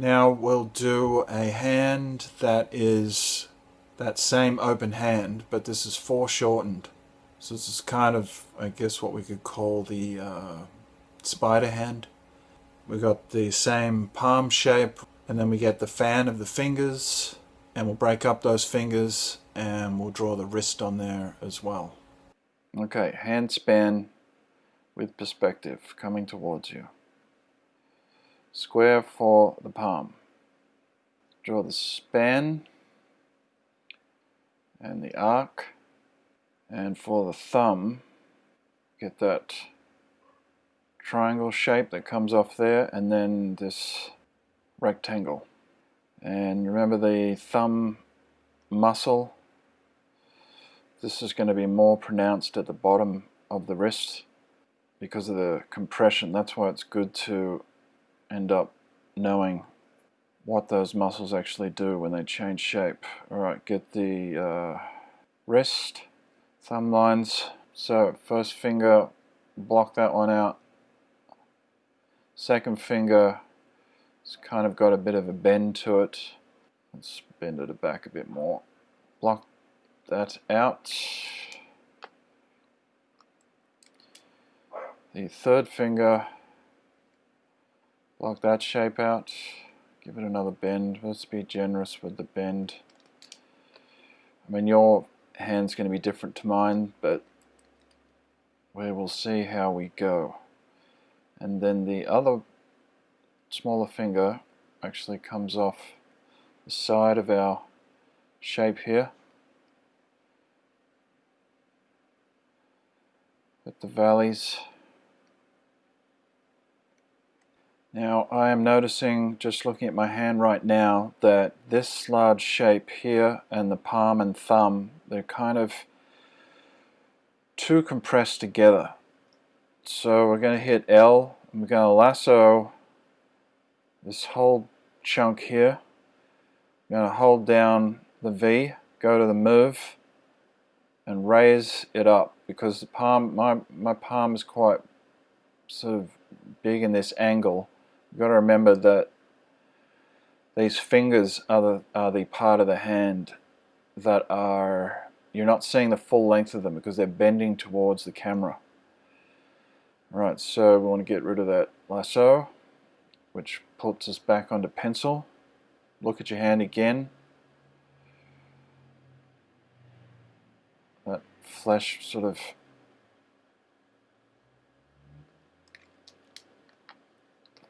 Now we'll do a hand that is that same open hand, but this is foreshortened. So this is kind of, I guess, what we could call the spider hand. We got the same palm shape, and then we get the fan of the fingers, and we'll break up those fingers and we'll draw the wrist on there as well. Okay, hand span with perspective coming towards you. Square for the palm. Draw the span and the arc, and for the thumb, get that triangle shape that comes off there, and then this rectangle. And remember the thumb muscle, this is going to be more pronounced at the bottom of the wrist because of the compression. That's why it's good to end up knowing what those muscles actually do when they change shape. Alright, get the wrist, thumb lines. So first finger, block that one out. Second finger, it's kind of got a bit of a bend to it. Let's bend it back a bit more. Block that out. The third finger, block that shape out. Give it another bend. Let's be generous with the bend. I mean, your hand's going to be different to mine, but we will see how we go. And then the other smaller finger actually comes off the side of our shape here. With the valleys. Now I am noticing, just looking at my hand right now, that this large shape here and the palm and thumb, they're kind of too compressed together. So we're going to hit L and we're going to lasso this whole chunk here. We're going to hold down the V, go to the move and raise it up, because the palm, my palm is quite sort of big in this angle. You've got to remember that these fingers are the part of the hand that are, you're not seeing the full length of them because they're bending towards the camera. Right, so we want to get rid of that lasso, which puts us back onto pencil. Look at your hand again. That flesh sort of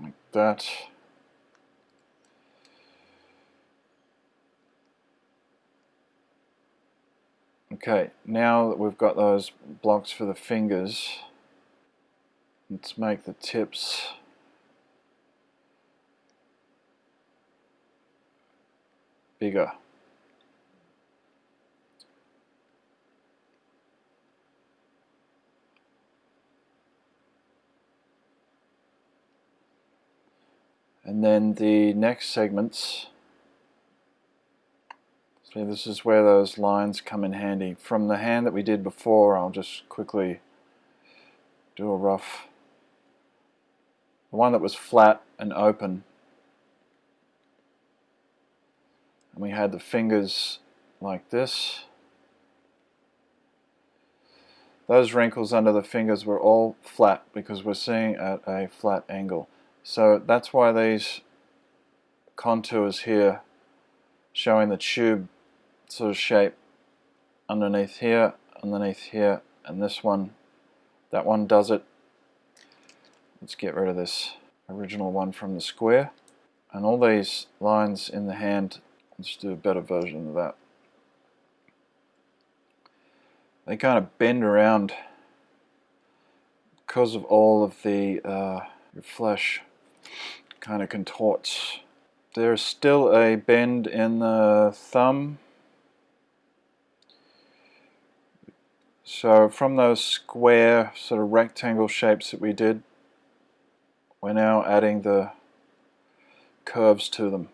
like that. Okay, now that we've got those blocks for the fingers, let's make the tips bigger. And then the next segments, see, this is where those lines come in handy. From the hand that we did before, I'll just quickly do a rough, the one that was flat and open, and we had the fingers like this. Those wrinkles under the fingers were all flat because we're seeing at a flat angle. So that's why these contours here showing the tube sort of shape underneath here, and this one, that one does it. Let's get rid of this original one from the square. And all these lines in the hand, let's do a better version of that. They kind of bend around because of all of the your flesh kind of contorts. There's still a bend in the thumb. So from those square sort of rectangle shapes that we did, we're now adding the curves to them.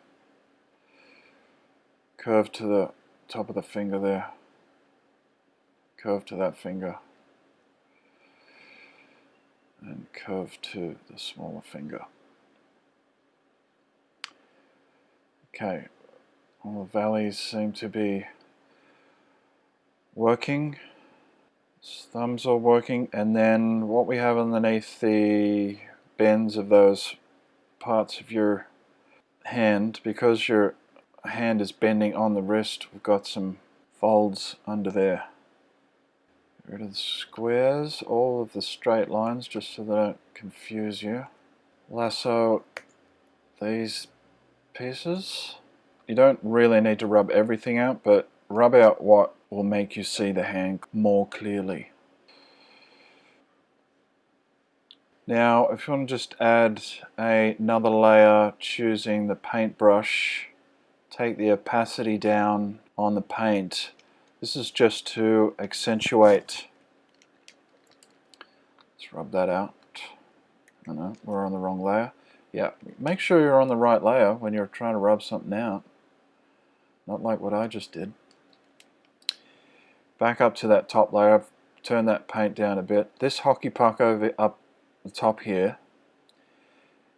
Curve to the top of the finger there. Curve to that finger. And curve to the smaller finger. Okay, all the valleys seem to be working. Thumbs are working, and then what we have underneath the bends of those parts of your hand, because your hand is bending on the wrist, we've got some folds under there. Get rid of the squares, all of the straight lines, just so they don't confuse you. Lasso these pieces. You don't really need to rub everything out, but rub out what will make you see the hand more clearly. Now, if you want to just add another layer, choosing the paintbrush, take the opacity down on the paint. This is just to accentuate. Let's rub that out. Oh no, we're on the wrong layer. Yeah, make sure you're on the right layer when you're trying to rub something out. Not like what I just did. Back up to that top layer, turn that paint down a bit. This hockey puck over up the top here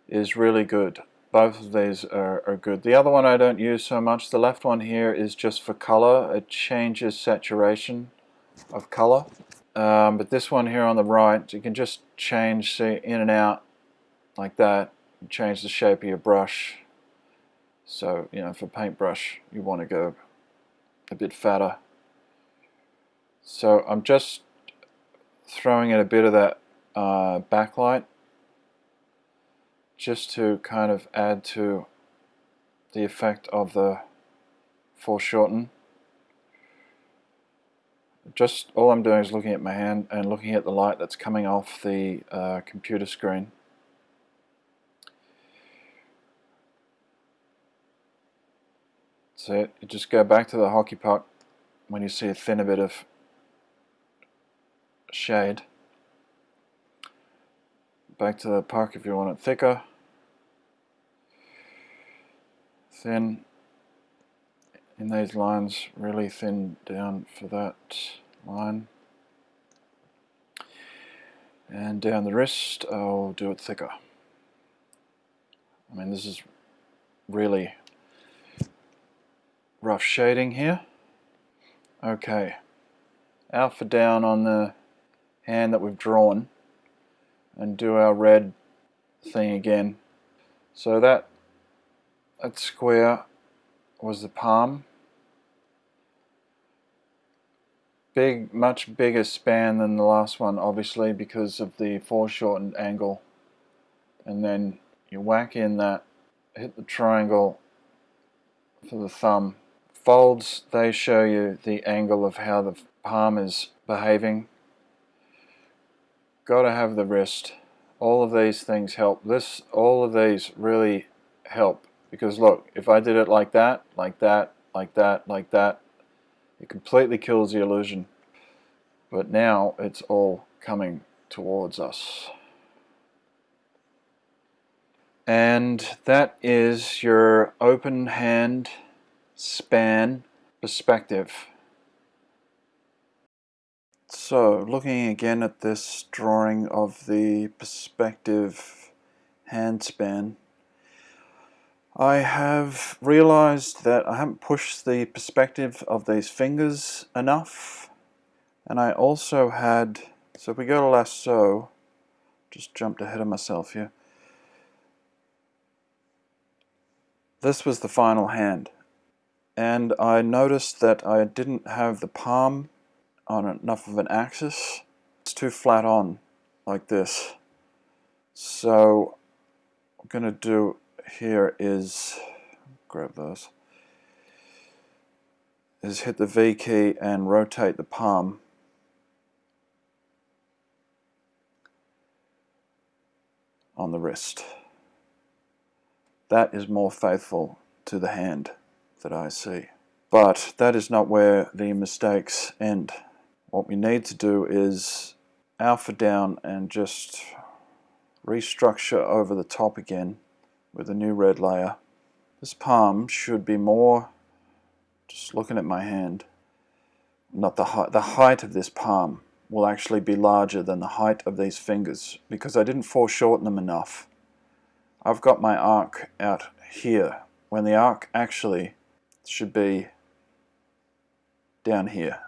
is really good. Both of these are good. The other one I don't use so much. The left one here is just for color. It changes saturation of color. But this one here on the right, you can just change, see, in and out like that. Change the shape of your brush. So, you know, for paintbrush, you want to go a bit fatter. So I'm just throwing in a bit of that backlight, just to kind of add to the effect of the foreshorten. Just all I'm doing is looking at my hand and looking at the light that's coming off the computer screen. So you just go back to the hockey puck when you see a thinner bit of shade. Back to the puck if you want it thicker. Thin in these lines, really thin down for that line. And down the wrist, I'll do it thicker. I mean, this is really rough shading here. Okay, alpha down on the hand that we've drawn and do our red thing again. So that square was the palm. Big, much bigger span than the last one, obviously, because of the foreshortened angle. And then you whack in that, hit the triangle for the thumb. Folds, they show you the angle of how the palm is behaving. Got to have the wrist. All of these things help. All of these really help, because look, if I did it like that, like that, like that, like that, it completely kills the illusion. But now it's all coming towards us. And that is your open hand span perspective. So, looking again at this drawing of the perspective hand span, I have realized that I haven't pushed the perspective of these fingers enough. And I also had, so if we go to lasso, just jumped ahead of myself here. This was the final hand. And I noticed that I didn't have the palm on enough of an axis. It's too flat on, like this. So what I'm going to do here is, grab those, is hit the V key and rotate the palm. On the wrist. That is more faithful to the hand that I see. But that is not where the mistakes end. What we need to do is alpha down and just restructure over the top again with a new red layer. This palm should be more, just looking at my hand, not the height of this palm will actually be larger than the height of these fingers, because I didn't foreshorten them enough. I've got my arc out here, when the arc actually should be down here.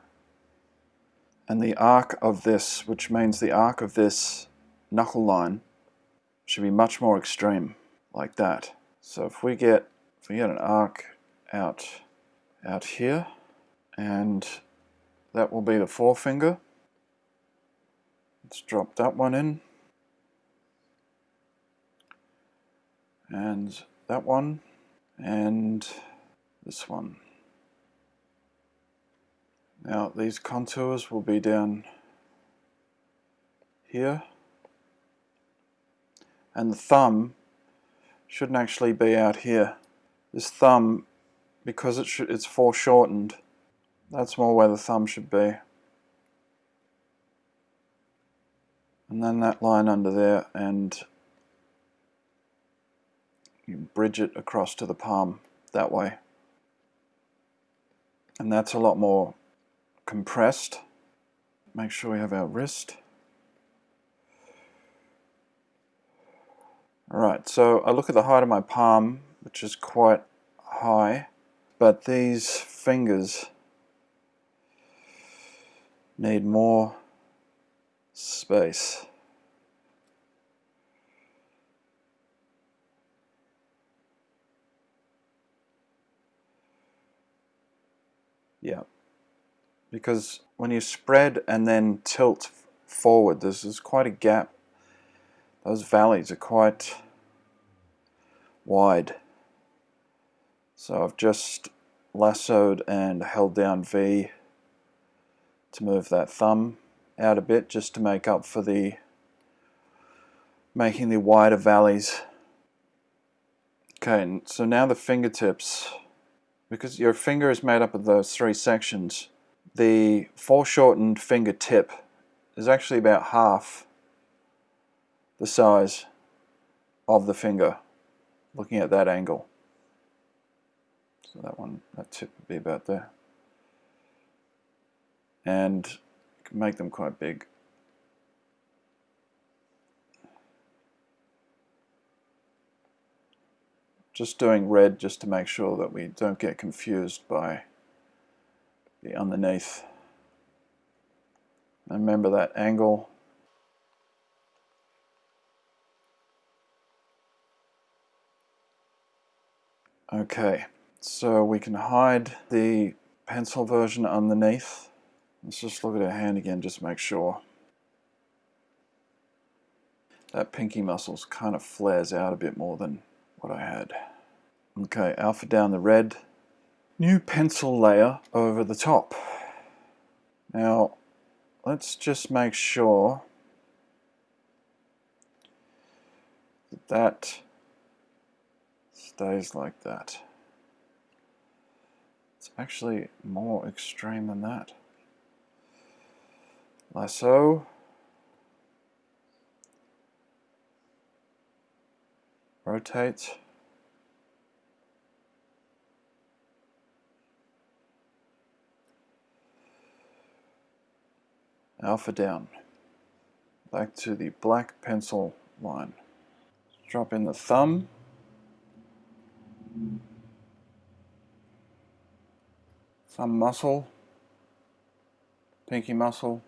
And the arc of this, which means the arc of this knuckle line, should be much more extreme, like that. So if we get an arc out here, and that will be the forefinger. Let's drop that one in, and that one, and this one. Now these contours will be down here, and the thumb shouldn't actually be out here. This thumb, because it's foreshortened, that's more where the thumb should be. And then that line under there, and you bridge it across to the palm that way. And that's a lot more compressed. Make sure we have our wrist. Alright, so I look at the height of my palm, which is quite high, but these fingers need more space. Yeah, because when you spread and then tilt forward, there's quite a gap. Those valleys are quite wide. So I've just lassoed and held down V to move that thumb out a bit, just to make up for making the wider valleys. Okay, so now the fingertips, because your finger is made up of those three sections, the foreshortened fingertip is actually about half the size of the finger, looking at that angle. So that tip would be about there. And you can make them quite big. Just doing red just to make sure that we don't get confused by the underneath. And remember that angle. Okay, so we can hide the pencil version underneath. Let's just look at our hand again, just make sure. That pinky muscles kind of flares out a bit more than what I had. Okay, alpha down the red. New pencil layer over the top. Now, let's just make sure that stays like that. It's actually more extreme than that. Lasso. Rotate. Alpha down. Back to the black pencil line. Drop in the thumb. Thumb muscle. Pinky muscle.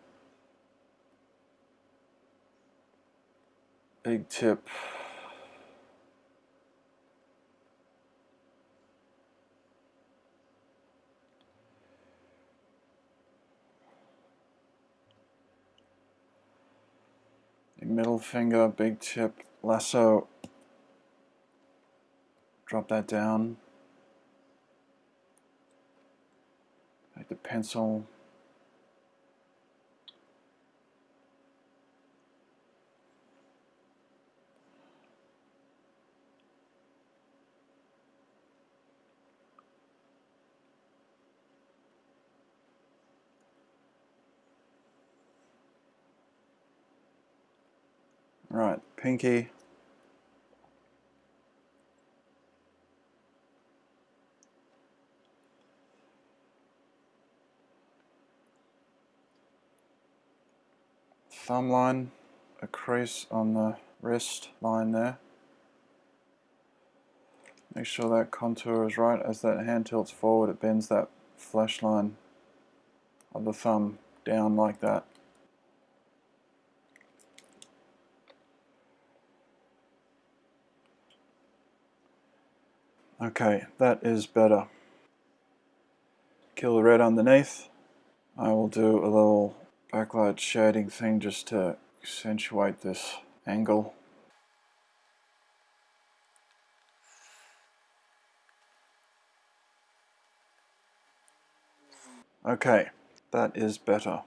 Big tip. Middle finger, big tip, lasso. Drop that down. Take the pencil. Right, pinky. Thumb line, a crease on the wrist line there. Make sure that contour is right. As that hand tilts forward, it bends that flash line of the thumb down like that. Okay, that is better. Kill the red underneath. I will do a little backlight shading thing just to accentuate this angle. Okay, that is better.